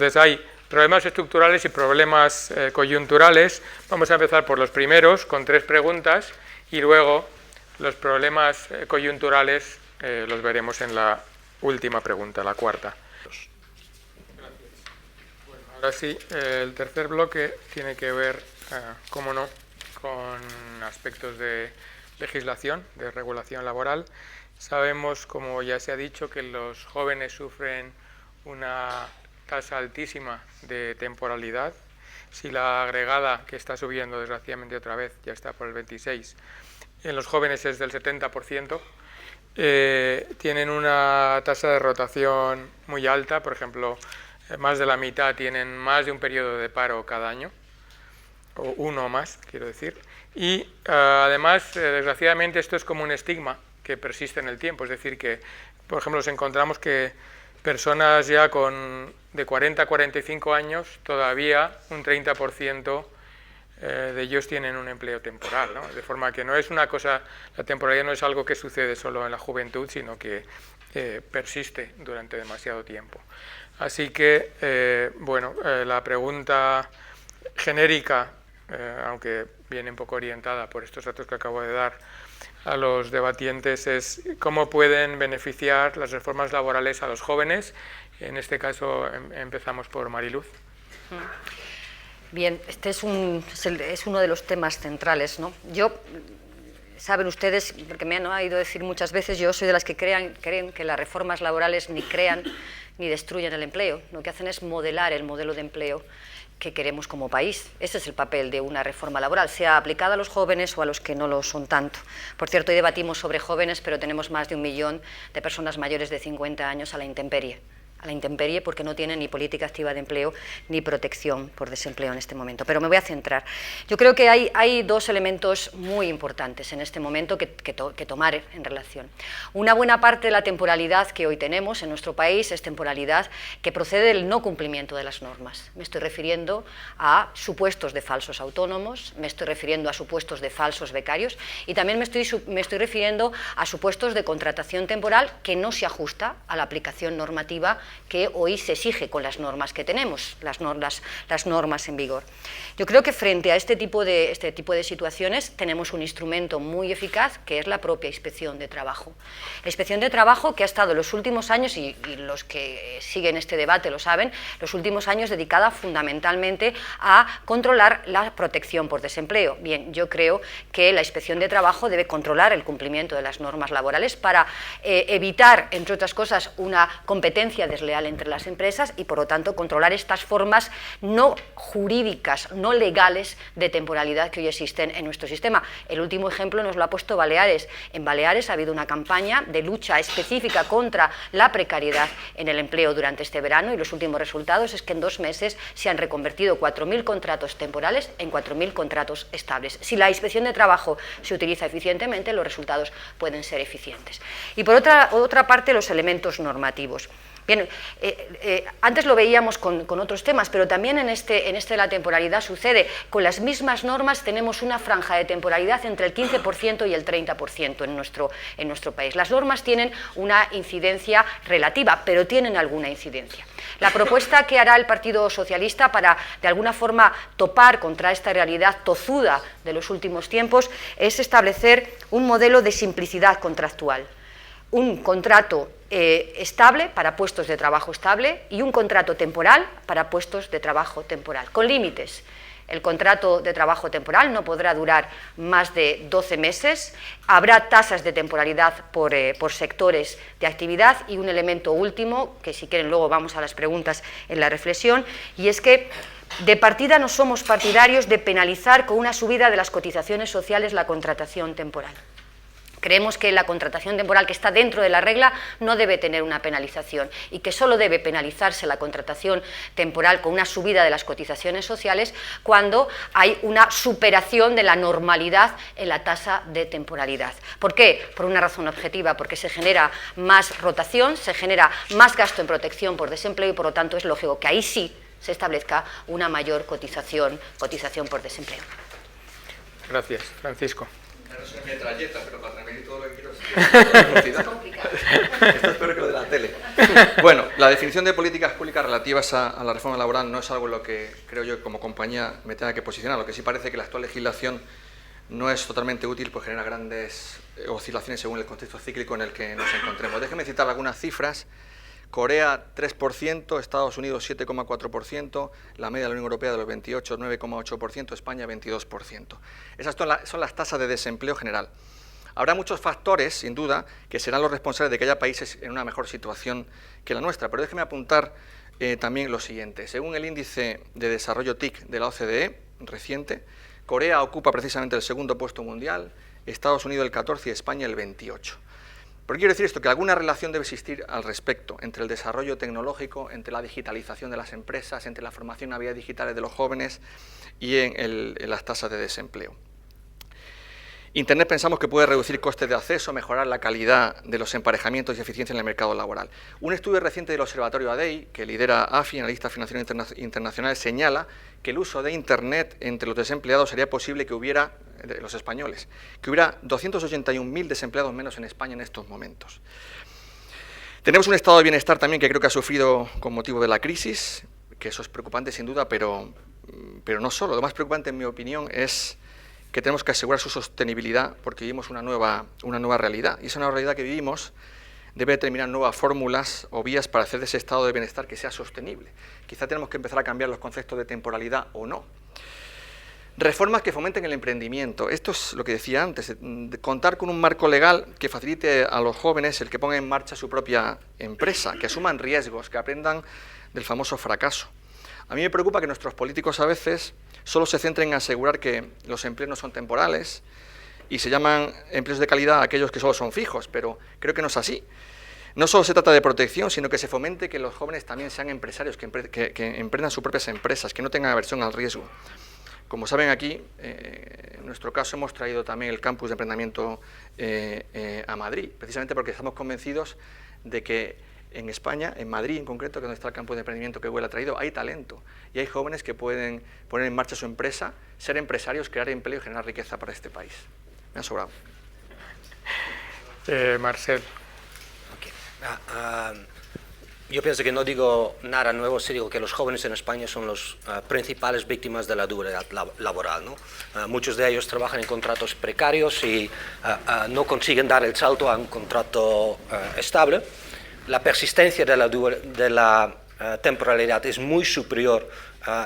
Entonces hay problemas estructurales y problemas coyunturales. Vamos a empezar por los primeros, con 3 preguntas, y luego los problemas coyunturales los veremos en la última pregunta, la cuarta. Gracias. Bueno, ahora sí, el tercer bloque tiene que ver, cómo no, con aspectos de legislación, de regulación laboral. Sabemos, como ya se ha dicho, que los jóvenes sufren una tasa altísima de temporalidad. Si la agregada, que está subiendo desgraciadamente otra vez, ya está por el 26%, en los jóvenes es del 70%, tienen una tasa de rotación muy alta. Por ejemplo, más de la mitad tienen más de un periodo de paro cada año, o uno o más, quiero decir. Y además, desgraciadamente, esto es como un estigma que persiste en el tiempo. Es decir, que, por ejemplo, nos encontramos que personas ya de 40 a 45 años, todavía un 30% de ellos tienen un empleo temporal, ¿no? De forma que no es una cosa, la temporalidad no es algo que sucede solo en la juventud, sino que persiste durante demasiado tiempo. Así que, bueno, la pregunta genérica, aunque viene un poco orientada por estos datos que acabo de dar a los debatientes, es cómo pueden beneficiar las reformas laborales a los jóvenes. En este caso empezamos por Mariluz. Bien, este es uno de los temas centrales, ¿no? Saben ustedes, porque me han oído decir muchas veces, yo soy de las que creen que las reformas laborales ni crean ni destruyen el empleo. Lo que hacen es modelar el modelo de empleo que queremos como país. Ese es el papel de una reforma laboral, sea aplicada a los jóvenes o a los que no lo son tanto. Por cierto, hoy debatimos sobre jóvenes, pero tenemos más de 1 millón de personas mayores de 50 años a la intemperie porque no tienen ni política activa de empleo ni protección por desempleo en este momento. Pero me voy a centrar. Yo creo que hay 2 elementos muy importantes en este momento que tomar en relación. Una buena parte de la temporalidad que hoy tenemos en nuestro país es temporalidad que procede del no cumplimiento de las normas. Me estoy refiriendo a supuestos de falsos autónomos, me estoy refiriendo a supuestos de falsos becarios y también me estoy refiriendo a supuestos de contratación temporal que no se ajusta a la aplicación normativa que hoy se exige con las normas que tenemos, las normas en vigor. Yo creo que frente a este tipo de situaciones tenemos un instrumento muy eficaz que es la propia Inspección de Trabajo. La Inspección de Trabajo, que ha estado los últimos años, y los que siguen este debate lo saben, los últimos años dedicada fundamentalmente a controlar la protección por desempleo. Bien, yo creo que la Inspección de Trabajo debe controlar el cumplimiento de las normas laborales para evitar, entre otras cosas, una competencia desleal entre las empresas y, por lo tanto, controlar estas formas no jurídicas, no legales de temporalidad que hoy existen en nuestro sistema. El último ejemplo nos lo ha puesto Baleares. En Baleares ha habido una campaña de lucha específica contra la precariedad en el empleo durante este verano y los últimos resultados es que en 2 meses se han reconvertido 4.000 contratos temporales en 4.000 contratos estables. Si la Inspección de Trabajo se utiliza eficientemente, los resultados pueden ser eficientes. Y por otra parte, los elementos normativos. Bien, antes lo veíamos con otros temas, pero también en este de la temporalidad sucede. Con las mismas normas tenemos una franja de temporalidad entre el 15% y el 30% en nuestro país. Las normas tienen una incidencia relativa, pero tienen alguna incidencia. La propuesta que hará el Partido Socialista para, de alguna forma, topar contra esta realidad tozuda de los últimos tiempos es establecer un modelo de simplicidad contractual. Un contrato estable para puestos de trabajo estable y un contrato temporal para puestos de trabajo temporal, con límites. El contrato de trabajo temporal no podrá durar más de 12 meses, habrá tasas de temporalidad por sectores de actividad y un elemento último, que si quieren luego vamos a las preguntas en la reflexión, y es que de partida no somos partidarios de penalizar con una subida de las cotizaciones sociales la contratación temporal. Creemos que la contratación temporal que está dentro de la regla no debe tener una penalización y que solo debe penalizarse la contratación temporal con una subida de las cotizaciones sociales cuando hay una superación de la normalidad en la tasa de temporalidad. ¿Por qué? Por una razón objetiva, porque se genera más rotación, se genera más gasto en protección por desempleo y por lo tanto es lógico que ahí sí se establezca una mayor cotización por desempleo. Gracias. Francisco. No soy metralleta, pero para transmitir todo lo que quiero decir. Es complicado. Esto es peor que lo de la tele. Bueno, La definición de políticas públicas relativas a la reforma laboral no es algo en lo que creo yo como compañía me tenga que posicionar. Lo que sí parece que la actual legislación no es totalmente útil, pues genera grandes oscilaciones según el contexto cíclico en el que nos encontremos. Déjenme citar algunas cifras. Corea 3%, Estados Unidos 7,4%, la media de la Unión Europea de los 28, 9,8%, España 22%. Esas son las tasas de desempleo general. Habrá muchos factores, sin duda, que serán los responsables de que haya países en una mejor situación que la nuestra, pero déjeme apuntar también lo siguiente. Según el índice de desarrollo TIC de la OCDE reciente, Corea ocupa precisamente el segundo puesto mundial, Estados Unidos el 14 y España el 28. ¿Por qué quiero decir esto? Que alguna relación debe existir al respecto entre el desarrollo tecnológico, entre la digitalización de las empresas, entre la formación en habilidades digitales de los jóvenes y en las tasas de desempleo. Internet pensamos que puede reducir costes de acceso, mejorar la calidad de los emparejamientos y eficiencia en el mercado laboral. Un estudio reciente del Observatorio ADEI, que lidera AFI, Analistas Financieros Internacionales, señala que el uso de Internet entre los desempleados sería posible que hubiera, los españoles, que hubiera 281.000 desempleados menos en España en estos momentos. Tenemos un estado de bienestar también que creo que ha sufrido con motivo de la crisis, que eso es preocupante sin duda, pero no solo. Lo más preocupante, en mi opinión, es que tenemos que asegurar su sostenibilidad porque vivimos una nueva realidad. Y esa nueva realidad que vivimos debe determinar nuevas fórmulas o vías para hacer de ese estado de bienestar que sea sostenible. Quizá tenemos que empezar a cambiar los conceptos de temporalidad o no. Reformas que fomenten el emprendimiento. Esto es lo que decía antes, de contar con un marco legal que facilite a los jóvenes el que pongan en marcha su propia empresa, que asuman riesgos, que aprendan del famoso fracaso. A mí me preocupa que nuestros políticos a veces solo se centren en asegurar que los empleos no son temporales y se llaman empleos de calidad a aquellos que solo son fijos, pero creo que no es así. No solo se trata de protección, sino que se fomente que los jóvenes también sean empresarios, que emprendan sus propias empresas, que no tengan aversión al riesgo. Como saben aquí, en nuestro caso hemos traído también el campus de emprendimiento a Madrid, precisamente porque estamos convencidos de que en España, en Madrid en concreto, que es donde está el campo de emprendimiento que Google ha traído, hay talento y hay jóvenes que pueden poner en marcha su empresa, ser empresarios, crear empleo y generar riqueza para este país. Me ha sobrado. Marcel. Okay. Yo pienso que no digo nada nuevo si digo que los jóvenes en España son los principales víctimas de la dualidad laboral, ¿no? Muchos de ellos trabajan en contratos precarios y no consiguen dar el salto a un contrato estable. La persistencia de la temporalidad es muy superior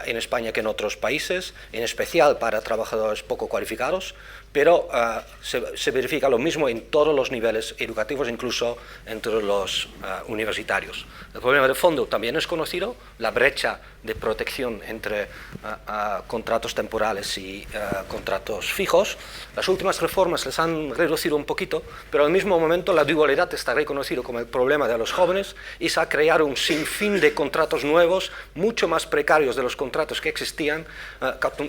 en España que en otros países, en especial para trabajadores poco cualificados, pero se verifica lo mismo en todos los niveles educativos, incluso entre los universitarios. El problema de fondo también es conocido, la brecha de protección entre contratos temporales y contratos fijos. Las últimas reformas les han reducido un poquito, pero al mismo momento la dualidad está reconocido como el problema de los jóvenes y se ha creado un sinfín de contratos nuevos, mucho más precarios de los contratos que existían,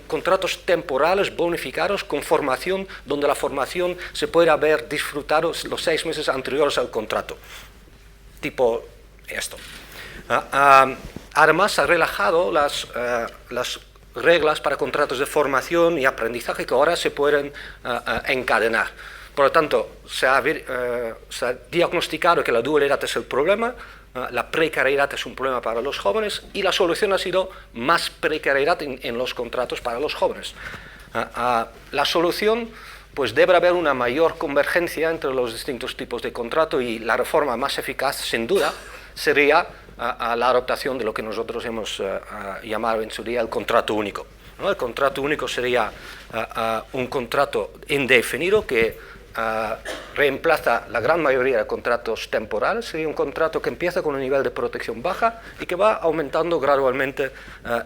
contratos temporales bonificados con formación, donde la formación se puede haber disfrutado los 6 meses anteriores al contrato, tipo esto. Además, ha relajado las reglas para contratos de formación y aprendizaje que ahora se pueden encadenar. Por lo tanto, se ha diagnosticado que la dualidad es el problema, la precariedad es un problema para los jóvenes y la solución ha sido más precariedad en los contratos para los jóvenes. La solución, pues debe haber una mayor convergencia entre los distintos tipos de contrato y la reforma más eficaz, sin duda, sería la adoptación de lo que nosotros hemos llamado en su día el contrato único, ¿no? El contrato único sería un contrato indefinido que reemplaza la gran mayoría de contratos temporales. Sería un contrato que empieza con un nivel de protección baja y que va aumentando gradualmente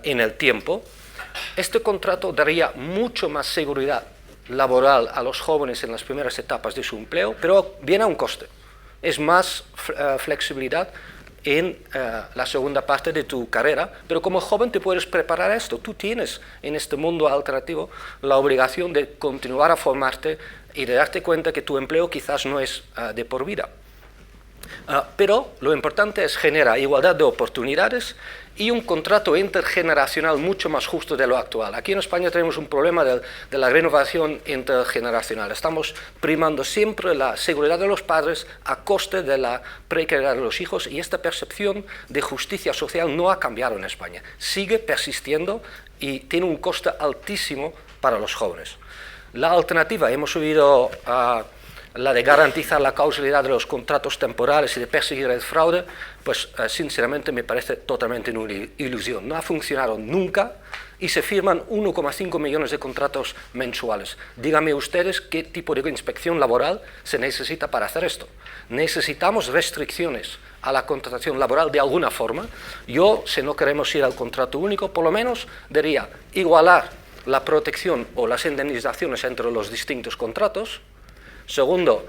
en el tiempo. Este contrato daría mucho más seguridad laboral a los jóvenes en las primeras etapas de su empleo, pero viene a un coste. Es más flexibilidad en la segunda parte de tu carrera, pero como joven te puedes preparar a esto. Tú tienes en este mundo alternativo la obligación de continuar a formarte y de darte cuenta que tu empleo quizás no es de por vida. Pero lo importante es generar igualdad de oportunidades y un contrato intergeneracional mucho más justo de lo actual. Aquí en España tenemos un problema de la renovación intergeneracional. Estamos primando siempre la seguridad de los padres a coste de la precariedad de los hijos, y esta percepción de justicia social no ha cambiado en España. Sigue persistiendo y tiene un coste altísimo para los jóvenes. La alternativa, hemos oído la de garantizar la causalidad de los contratos temporales y de perseguir el fraude, pues sinceramente me parece totalmente una ilusión. No ha funcionado nunca y se firman 1,5 millones de contratos mensuales. Díganme ustedes qué tipo de inspección laboral se necesita para hacer esto. Necesitamos restricciones a la contratación laboral de alguna forma. Yo, si no queremos ir al contrato único, por lo menos diría igualar la protección o las indemnizaciones entre los distintos contratos. Segundo,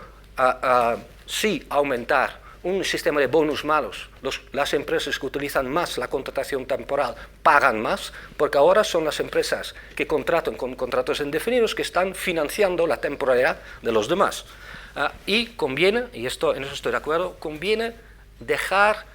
sí aumentar un sistema de bonus malos. Las empresas que utilizan más la contratación temporal pagan más, porque ahora son las empresas que contratan con contratos indefinidos que están financiando la temporalidad de los demás. Y conviene, y en eso estoy de acuerdo, conviene dejar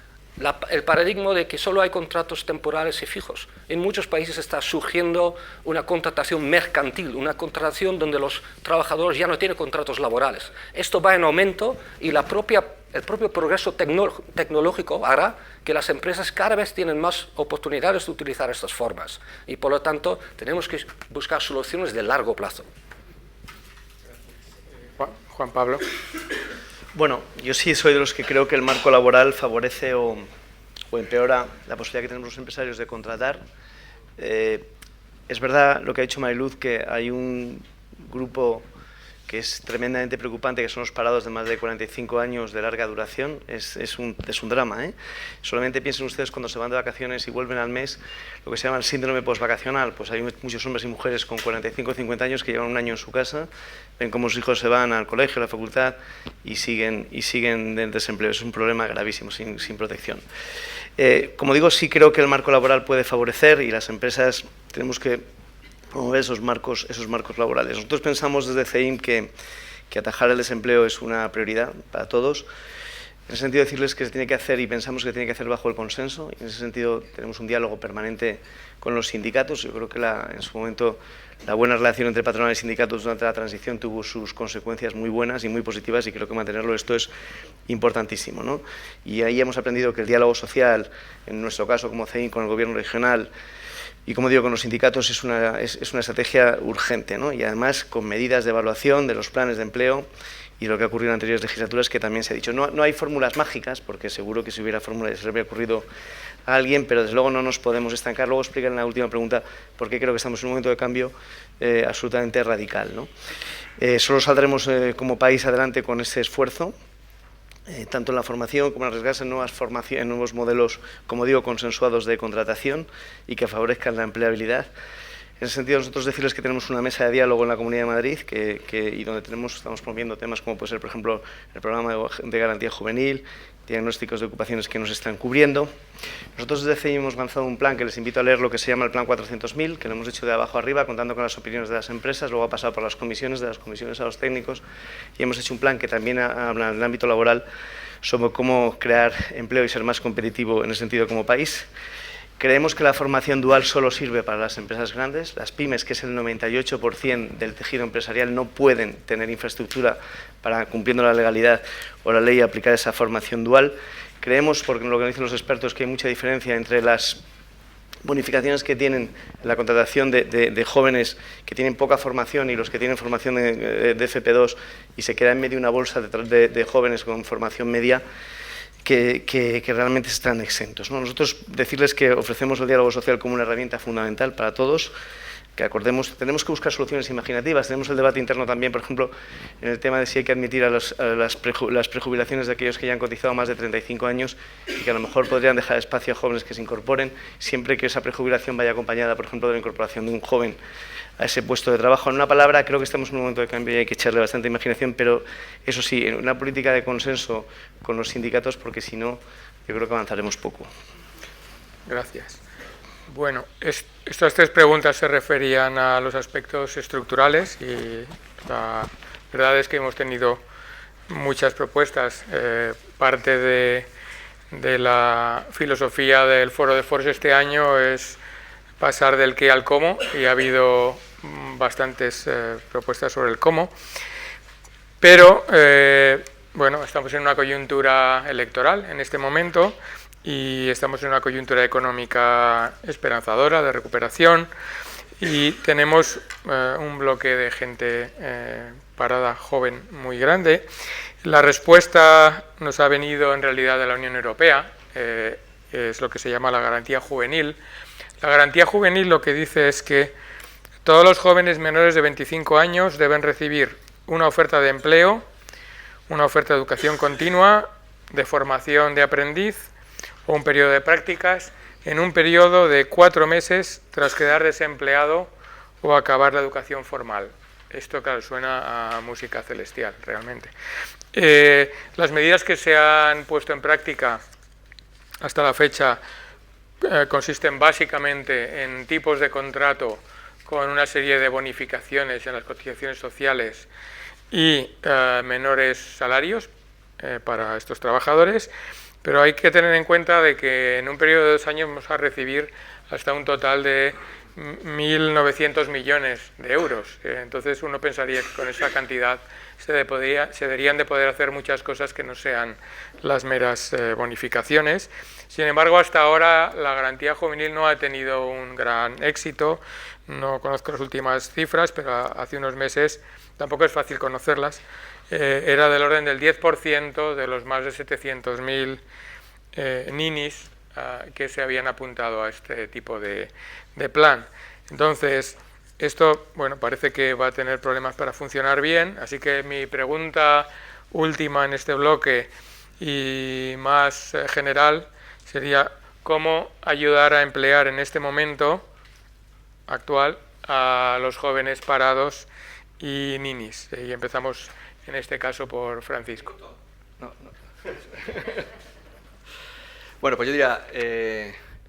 el paradigma de que solo hay contratos temporales y fijos. En muchos países está surgiendo una contratación mercantil, una contratación donde los trabajadores ya no tienen contratos laborales. Esto va en aumento y el propio progreso tecnológico hará que las empresas cada vez tienen más oportunidades de utilizar estas formas. Y por lo tanto tenemos que buscar soluciones de largo plazo. Juan Pablo. Bueno, yo sí soy de los que creo que el marco laboral favorece o empeora la posibilidad que tenemos los empresarios de contratar. Es verdad lo que ha dicho Mariluz, que hay un grupo que es tremendamente preocupante, que son los parados de más de 45 años de larga duración. Es un drama, ¿eh? Solamente piensen ustedes cuando se van de vacaciones y vuelven al mes, lo que se llama el síndrome postvacacional. Pues hay muchos hombres y mujeres con 45 o 50 años que llevan un año en su casa, ven cómo sus hijos se van al colegio, a la facultad y siguen en desempleo. Es un problema gravísimo, sin protección. Como digo, sí creo que el marco laboral puede favorecer, y las empresas tenemos que promover esos marcos laborales. Nosotros pensamos desde CEIM que atajar el desempleo es una prioridad para todos. En ese sentido, decirles que se tiene que hacer, y pensamos que se tiene que hacer bajo el consenso, y en ese sentido tenemos un diálogo permanente con los sindicatos. Yo creo que en su momento la buena relación entre patronal y sindicatos durante la transición tuvo sus consecuencias muy buenas y muy positivas, y creo que mantenerlo esto es importantísimo, ¿no? Y ahí hemos aprendido que el diálogo social, en nuestro caso como CEIM con el gobierno regional, y como digo, con los sindicatos es una estrategia urgente, ¿no? Y además con medidas de evaluación de los planes de empleo, y lo que ha ocurrido en anteriores legislaturas, que también se ha dicho. No hay fórmulas mágicas, porque seguro que si hubiera fórmulas se le habría ocurrido a alguien, pero desde luego no nos podemos estancar. Luego explicar en la última pregunta por qué creo que estamos en un momento de cambio absolutamente radical, ¿no? Solo saldremos como país adelante con ese esfuerzo, tanto en la formación como en arriesgarse en nuevos modelos, como digo, consensuados de contratación y que favorezcan la empleabilidad. En ese sentido, nosotros decirles que tenemos una mesa de diálogo en la Comunidad de Madrid y donde estamos promoviendo temas como puede ser, por ejemplo, el programa de garantía juvenil, diagnósticos de ocupaciones que nos están cubriendo. Nosotros desde CEIM hemos lanzado un plan que les invito a leer, lo que se llama el Plan 400.000, que lo hemos hecho de abajo arriba, contando con las opiniones de las empresas, luego ha pasado por las comisiones, de las comisiones a los técnicos, y hemos hecho un plan que también habla en el ámbito laboral sobre cómo crear empleo y ser más competitivo en ese sentido como país. Creemos que la formación dual solo sirve para las empresas grandes. Las pymes, que es el 98% del tejido empresarial, no pueden tener infraestructura para, cumpliendo la legalidad o la ley, aplicar esa formación dual. Creemos, porque lo que dicen los expertos, que hay mucha diferencia entre las bonificaciones que tienen en la contratación de jóvenes que tienen poca formación y los que tienen formación de FP2 y se queda en medio una bolsa de jóvenes con formación media, que realmente están exentos, ¿no? Nosotros decirles que ofrecemos el diálogo social como una herramienta fundamental para todos, que acordemos, tenemos que buscar soluciones imaginativas. Tenemos el debate interno también, por ejemplo, en el tema de si hay que admitir a las prejubilaciones de aquellos que ya han cotizado más de 35 años y que a lo mejor podrían dejar espacio a jóvenes que se incorporen, siempre que esa prejubilación vaya acompañada, por ejemplo, de la incorporación de un joven a ese puesto de trabajo. En una palabra, creo que estamos en un momento de cambio y hay que echarle bastante imaginación, pero eso sí, en una política de consenso con los sindicatos, porque si no, yo creo que avanzaremos poco. Gracias. Bueno, estas tres preguntas se referían a los aspectos estructurales y la verdad es que hemos tenido muchas propuestas. Parte de la filosofía del Foro de Foros este año es pasar del qué al cómo, y ha habido bastantes propuestas sobre el cómo. Pero, bueno, estamos en una coyuntura electoral en este momento y estamos en una coyuntura económica esperanzadora, de recuperación, y tenemos un bloque de gente parada joven muy grande. La respuesta nos ha venido en realidad de la Unión Europea, es lo que se llama la garantía juvenil. La garantía juvenil lo que dice es que todos los jóvenes menores de 25 años deben recibir una oferta de empleo, una oferta de educación continua, de formación de aprendiz o un periodo de prácticas en un periodo de 4 meses tras quedar desempleado o acabar la educación formal. Esto, claro, suena a música celestial, realmente. Las medidas que se han puesto en práctica hasta la fecha consisten básicamente en tipos de contrato con una serie de bonificaciones en las cotizaciones sociales y menores salarios para estos trabajadores, pero hay que tener en cuenta de que en un periodo de 2 años vamos a recibir hasta un total de 1.900 millones de euros. Entonces uno pensaría que con esa cantidad se deberían de poder hacer muchas cosas que no sean las meras bonificaciones. Sin embargo, hasta ahora la garantía juvenil no ha tenido un gran éxito. No conozco las últimas cifras, pero hace unos meses, tampoco es fácil conocerlas, era del orden del 10% de los más de 700.000 ninis que se habían apuntado a este tipo de plan. Entonces, esto, bueno, parece que va a tener problemas para funcionar bien, así que mi pregunta última en este bloque y más general sería cómo ayudar a emplear en este momento actual a los jóvenes parados y ninis. Y empezamos en este caso por Francisco. Bueno, pues yo diría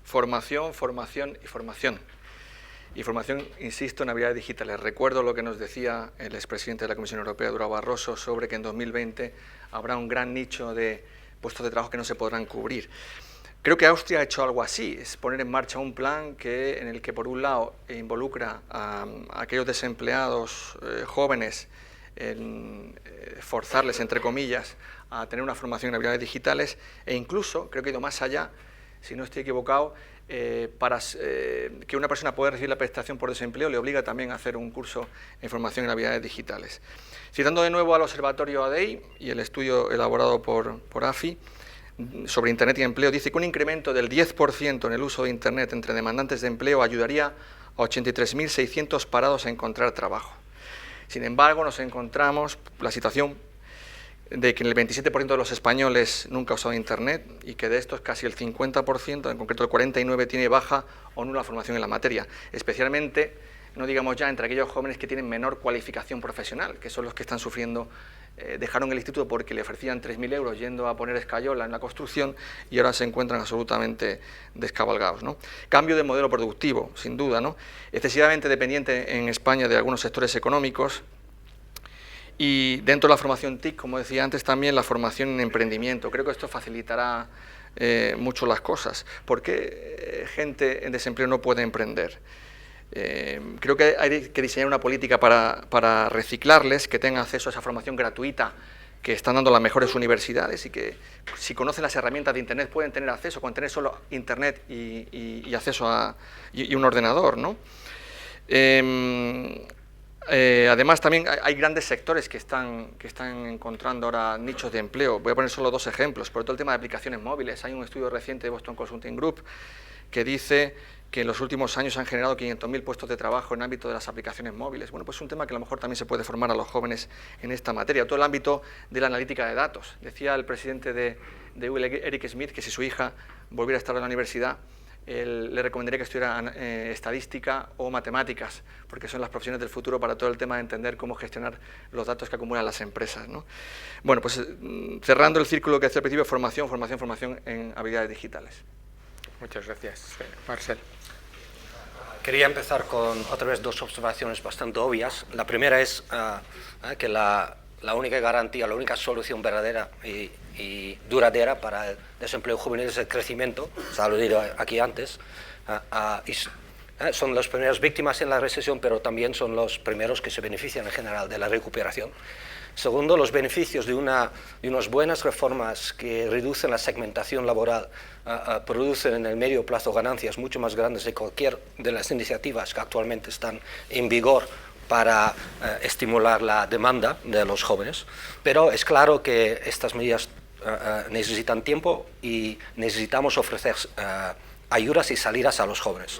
formación, formación y formación. Y formación, insisto, en habilidades digitales. Recuerdo lo que nos decía el expresidente de la Comisión Europea, Durão Barroso, sobre que en 2020 habrá un gran nicho de puestos de trabajo que no se podrán cubrir. Creo que Austria ha hecho algo así, es poner en marcha un plan en el que, por un lado, involucra a aquellos desempleados jóvenes en forzarles, entre comillas, a tener una formación en habilidades digitales, e incluso, creo que ha ido más allá, si no estoy equivocado, para que una persona pueda recibir la prestación por desempleo, le obliga también a hacer un curso en formación en habilidades digitales. Citando de nuevo al Observatorio ADEI y el estudio elaborado por AFI, sobre Internet y empleo, dice que un incremento del 10% en el uso de Internet entre demandantes de empleo ayudaría a 83.600 parados a encontrar trabajo. Sin embargo, nos encontramos la situación de que el 27% de los españoles nunca ha usado Internet y que de estos casi el 50%, en concreto el 49%, tiene baja o nula formación en la materia, especialmente, no digamos ya, entre aquellos jóvenes que tienen menor cualificación profesional, que son los que están sufriendo. Dejaron el instituto porque le ofrecían 3.000 euros yendo a poner escayola en la construcción y ahora se encuentran absolutamente descabalgados, ¿no? Cambio de modelo productivo, sin duda, ¿no? Excesivamente dependiente en España de algunos sectores económicos, y dentro de la formación TIC, como decía antes, también la formación en emprendimiento. Creo que esto facilitará mucho las cosas. ¿Por qué gente en desempleo no puede emprender? Creo que hay que diseñar una política para reciclarles, que tengan acceso a esa formación gratuita que están dando las mejores universidades y que, si conocen las herramientas de Internet, pueden tener acceso, con tener solo Internet y acceso a un ordenador, ¿no? Además, también hay grandes sectores que están encontrando ahora nichos de empleo. Voy a poner solo 2 ejemplos. Por todo el tema de aplicaciones móviles, hay un estudio reciente de Boston Consulting Group que dice que en los últimos años han generado 500.000 puestos de trabajo en el ámbito de las aplicaciones móviles. Bueno, pues es un tema que a lo mejor también se puede formar a los jóvenes en esta materia. Todo el ámbito de la analítica de datos. Decía el presidente de Google, Eric Schmidt, que si su hija volviera a estar en la universidad, le recomendaría que estudiara estadística o matemáticas, porque son las profesiones del futuro para todo el tema de entender cómo gestionar los datos que acumulan las empresas, ¿no? Bueno, pues cerrando el círculo que decía al principio, formación, formación, formación en habilidades digitales. Muchas gracias. Marcel. Quería empezar con otra vez 2 observaciones bastante obvias. La primera es que la la única garantía, la única solución verdadera y duradera para el desempleo juvenil es el crecimiento, ya lo he dicho aquí antes, son las primeras víctimas en la recesión, pero también son los primeros que se benefician en general de la recuperación. Segundo, los beneficios de unas buenas reformas que reducen la segmentación laboral producen en el medio plazo ganancias mucho más grandes de cualquier de las iniciativas que actualmente están en vigor para estimular la demanda de los jóvenes, pero es claro que estas medidas necesitan tiempo y necesitamos ofrecer ayudas y salidas a los jóvenes.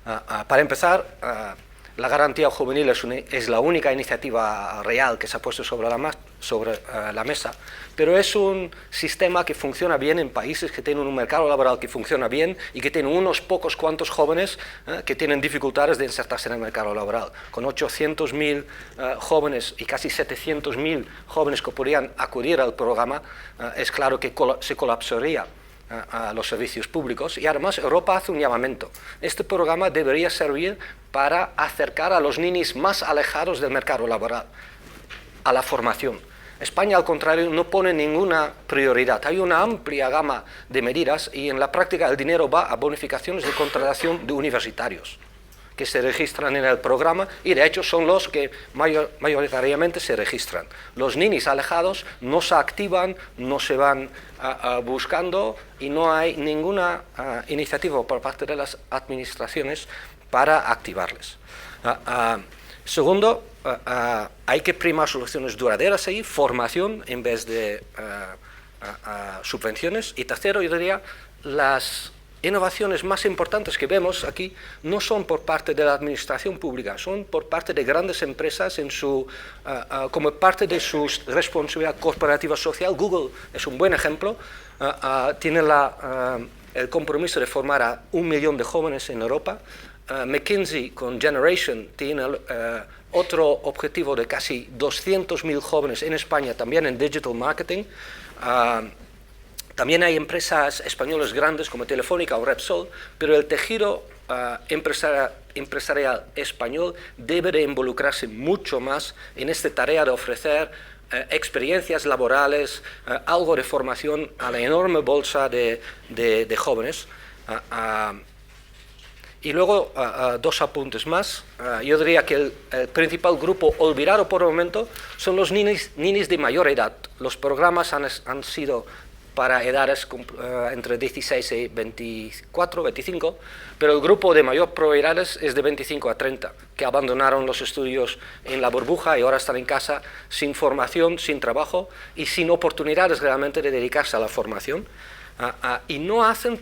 Para empezar, la garantía juvenil es la única iniciativa real que se ha puesto sobre la mesa, pero es un sistema que funciona bien en países que tienen un mercado laboral que funciona bien y que tienen unos pocos cuantos jóvenes que tienen dificultades de insertarse en el mercado laboral. Con 800.000 jóvenes y casi 700.000 jóvenes que podrían acudir al programa, es claro que se colapsaría a los servicios públicos, y además Europa hace un llamamiento. Este programa debería servir para acercar a los ninis más alejados del mercado laboral a la formación. España, al contrario, no pone ninguna prioridad. Hay una amplia gama de medidas y en la práctica el dinero va a bonificaciones de contratación de universitarios que se registran en el programa y de hecho son los que mayoritariamente se registran. Los ninis alejados no se activan, no se van buscando y no hay ninguna iniciativa por parte de las administraciones para activarles. Segundo, hay que primar soluciones duraderas ahí, formación en vez de subvenciones. Y tercero, yo diría, las innovaciones más importantes que vemos aquí no son por parte de la administración pública, son por parte de grandes empresas como parte de su responsabilidad corporativa social. Google es un buen ejemplo, tiene el compromiso de formar a 1 millón de jóvenes en Europa. McKinsey con Generation tiene otro objetivo de casi 200.000 jóvenes en España, también en digital marketing. También hay empresas españolas grandes como Telefónica o Repsol, pero el tejido empresarial español debe de involucrarse mucho más en esta tarea de ofrecer experiencias laborales, algo de formación a la enorme bolsa de jóvenes. Y luego, dos apuntes más. Yo diría que el principal grupo olvidado por el momento son los ninis de mayor edad. Los programas han sido para edades entre 16 y 24, 25, pero el grupo de mayor probabilidades es de 25 a 30, que abandonaron los estudios en la burbuja y ahora están en casa sin formación, sin trabajo y sin oportunidades realmente de dedicarse a la formación. Y no hacen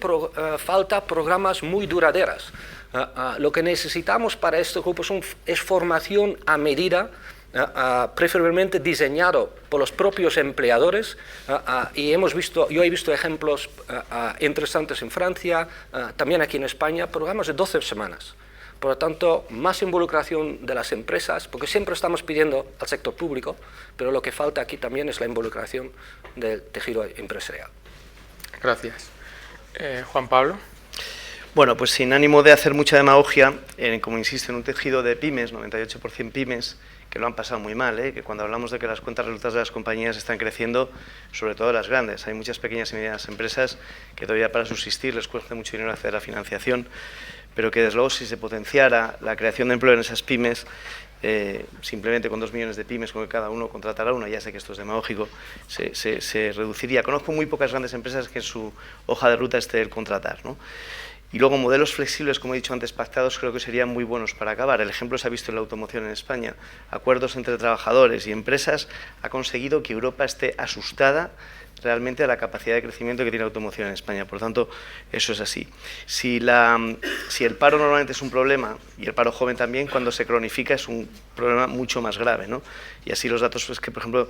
falta programas muy duraderas. Lo que necesitamos para estos grupos es formación a medida, preferiblemente diseñado por los propios empleadores, y yo he visto ejemplos interesantes en Francia, también aquí en España, programas de 12 semanas. Por lo tanto, más involucración de las empresas, porque siempre estamos pidiendo al sector público, pero lo que falta aquí también es la involucración del tejido empresarial. Gracias. Juan Pablo. Bueno, pues sin ánimo de hacer mucha demagogia, como insisto, en un tejido de pymes, 98% pymes, que lo han pasado muy mal, que cuando hablamos de que las cuentas resultadas de las compañías están creciendo, sobre todo las grandes. Hay muchas pequeñas y medianas empresas que todavía para subsistir les cuesta mucho dinero acceder a financiación, pero que desde luego si se potenciara la creación de empleo en esas pymes, simplemente con 2 millones de pymes, con que cada uno contratará una, ya sé que esto es demagógico, se reduciría. Conozco muy pocas grandes empresas que en su hoja de ruta esté el contratar, ¿no? Y luego modelos flexibles, como he dicho antes, pactados, creo que serían muy buenos para acabar. El ejemplo se ha visto en la automoción en España. Acuerdos entre trabajadores y empresas ha conseguido que Europa esté asustada realmente a la capacidad de crecimiento que tiene la automoción en España. Por lo tanto, eso es así. Si el paro normalmente es un problema, y el paro joven también, cuando se cronifica es un problema mucho más grave, ¿no? Y así los datos, pues que por ejemplo,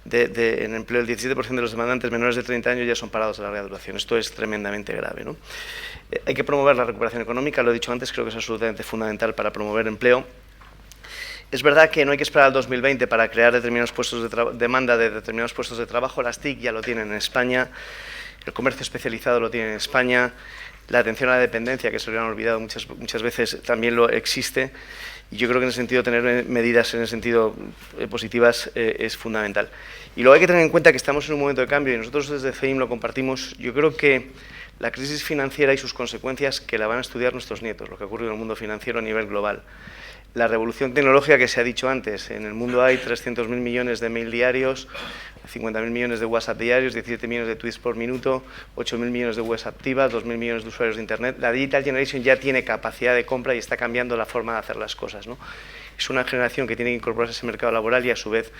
en empleo el 17% de los demandantes menores de 30 años ya son parados de larga duración. Esto es tremendamente grave, ¿no? Hay que promover la recuperación económica, lo he dicho antes, creo que es absolutamente fundamental para promover empleo. Es verdad que no hay que esperar al 2020 para crear determinados puestos de demanda de determinados puestos de trabajo. Las TIC ya lo tienen en España, el comercio especializado lo tiene en España, la atención a la dependencia, que se lo han olvidado muchas veces, también lo existe. Y yo creo que en ese sentido tener medidas en ese sentido positivas es fundamental. Y luego hay que tener en cuenta que estamos en un momento de cambio y nosotros desde CEIM lo compartimos. Yo creo que la crisis financiera y sus consecuencias que la van a estudiar nuestros nietos, lo que ocurre en el mundo financiero a nivel global. La revolución tecnológica que se ha dicho antes, en el mundo hay 300.000 millones de mail diarios, 50.000 millones de WhatsApp diarios, 17 millones de tweets por minuto, 8.000 millones de webs activas, 2.000 millones de usuarios de Internet. La Digital Generation ya tiene capacidad de compra y está cambiando la forma de hacer las cosas, ¿no? Es una generación que tiene que incorporarse a ese mercado laboral y a su vez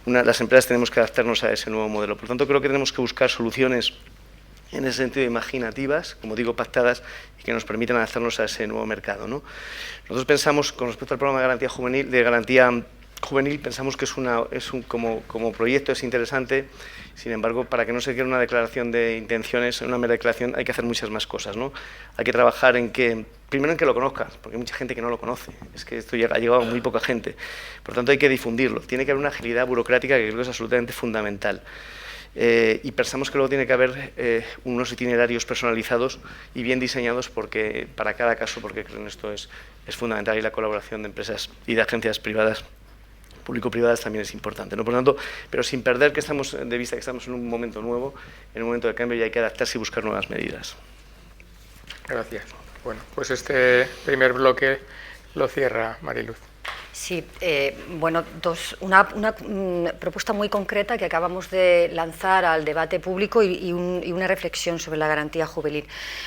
las empresas tenemos que adaptarnos a ese nuevo modelo. Por lo tanto, creo que tenemos que buscar soluciones en ese sentido imaginativas, como digo, pactadas, y que nos permitan adaptarnos a ese nuevo mercado, ¿no? Nosotros pensamos, con respecto al programa de garantía juvenil, pensamos que como proyecto es interesante. Sin embargo, para que no se quede una declaración de intenciones, una mera declaración, hay que hacer muchas más cosas, ¿no? Hay que trabajar primero en que lo conozcas, porque hay mucha gente que no lo conoce, es que esto ha llegado a muy poca gente, por lo tanto hay que difundirlo, tiene que haber una agilidad burocrática que creo que es absolutamente fundamental. Y pensamos que luego tiene que haber unos itinerarios personalizados y bien diseñados para cada caso, porque creo que esto es fundamental, y la colaboración de empresas y de agencias privadas, público-privadas, también es importante, ¿no? Por lo tanto, pero sin perder de vista que estamos en un momento nuevo, en un momento de cambio, y hay que adaptarse y buscar nuevas medidas. Gracias. Bueno, pues este primer bloque lo cierra Mariluz. Sí, bueno, una propuesta muy concreta que acabamos de lanzar al debate público y una reflexión sobre la garantía juvenil.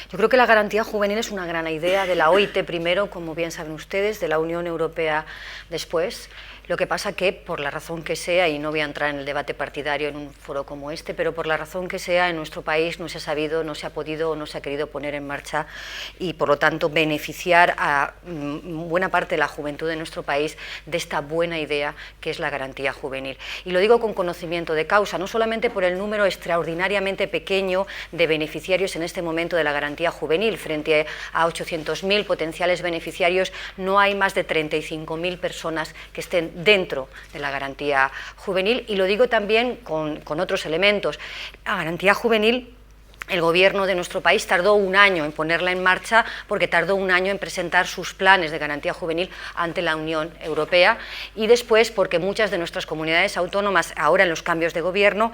Yo creo que la garantía juvenil es una gran idea de la OIT primero, como bien saben ustedes, de la Unión Europea después. Lo que pasa que, por la razón que sea, y no voy a entrar en el debate partidario en un foro como este, pero por la razón que sea, en nuestro país no se ha sabido, no se ha podido o no se ha querido poner en marcha y, por lo tanto, beneficiar a buena parte de la juventud de nuestro país de esta buena idea que es la garantía juvenil. Y lo digo con conocimiento de causa, no solamente por el número extraordinariamente pequeño de beneficiarios en este momento de la garantía juvenil. Frente a 800.000 potenciales beneficiarios, no hay más de 35.000 personas que estén dentro de la garantía juvenil, y lo digo también con otros elementos. La garantía juvenil, el gobierno de nuestro país tardó un año en ponerla en marcha, porque tardó un año en presentar sus planes de garantía juvenil ante la Unión Europea, y después porque muchas de nuestras comunidades autónomas, ahora en los cambios de gobierno,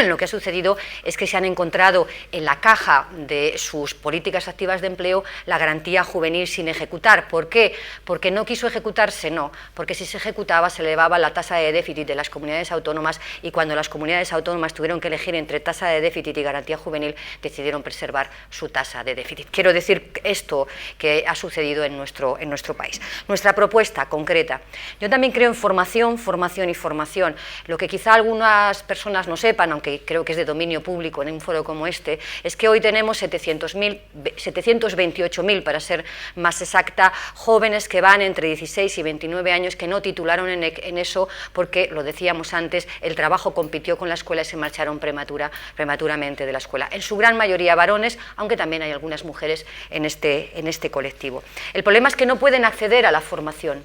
lo que ha sucedido es que se han encontrado en la caja de sus políticas activas de empleo la garantía juvenil sin ejecutar. ¿Por qué? ¿Porque no quiso ejecutarse? No, porque si se ejecutaba se elevaba la tasa de déficit de las comunidades autónomas, y cuando las comunidades autónomas tuvieron que elegir entre tasa de déficit y garantía juvenil, decidieron preservar su tasa de déficit. Quiero decir esto que ha sucedido en nuestro país. Nuestra propuesta concreta. Yo también creo en formación, formación y formación. Lo que quizá algunas personas no sepan, aunque creo que es de dominio público en un foro como este, es que hoy tenemos 728.000, para ser más exacta, jóvenes que van entre 16 y 29 años que no titularon en eso porque, lo decíamos antes, el trabajo compitió con la escuela y se marcharon prematuramente de la escuela. En su gran mayoría varones, aunque también hay algunas mujeres en este colectivo. El problema es que no pueden acceder a la formación.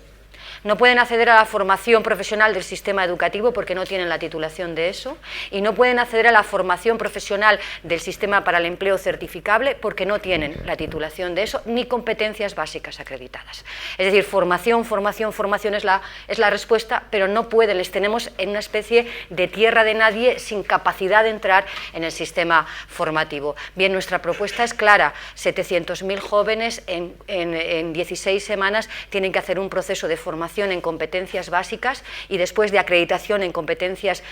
No pueden acceder a la formación profesional del sistema educativo porque no tienen la titulación de eso, y no pueden acceder a la formación profesional del sistema para el empleo certificable porque no tienen la titulación de eso ni competencias básicas acreditadas. Es decir, formación es la respuesta, pero no pueden, les tenemos en una especie de tierra de nadie sin capacidad de entrar en el sistema formativo. Bien, nuestra propuesta es clara: 700.000 jóvenes en 16 semanas tienen que hacer un proceso de formación en competencias básicas y después de acreditación en competencias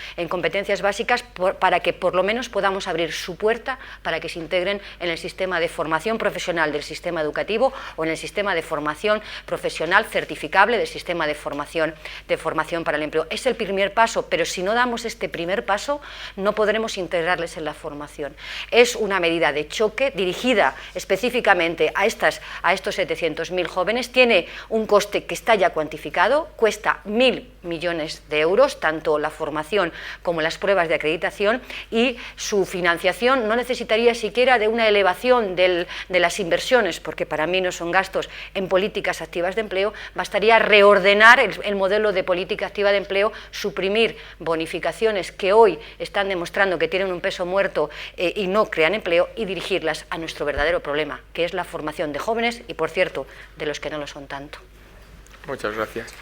básicas para que por lo menos podamos abrir su puerta para que se integren en el sistema de formación profesional del sistema educativo o en el sistema de formación profesional certificable del sistema de formación para el empleo. Es el primer paso, pero si no damos este primer paso no podremos integrarles en la formación. Es una medida de choque dirigida específicamente a estos 700.000 jóvenes, tiene un coste que está ya cuantificado, cuesta 1.000 millones de euros, tanto la formación como las pruebas de acreditación, y su financiación no necesitaría siquiera de una elevación de las inversiones, porque para mí no son gastos en políticas activas de empleo. Bastaría reordenar el modelo de política activa de empleo, suprimir bonificaciones que hoy están demostrando que tienen un peso muerto y no crean empleo, y dirigirlas a nuestro verdadero problema, que es la formación de jóvenes y, por cierto, de los que no lo son tanto. Muchas gracias.